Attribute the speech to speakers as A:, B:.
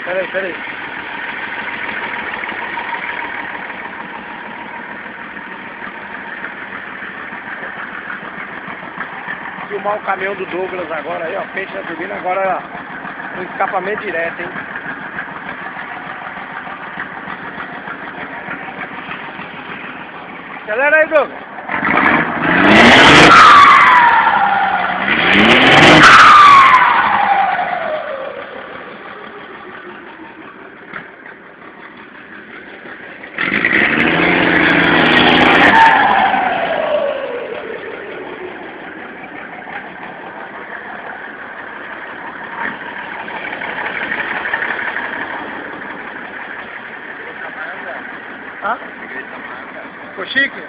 A: Peraí. Filmar o caminhão do Douglas agora aí, ó. Peixe na turbina agora no escapamento direto, hein? Acelera aí, Douglas. Hã? Ficou chique?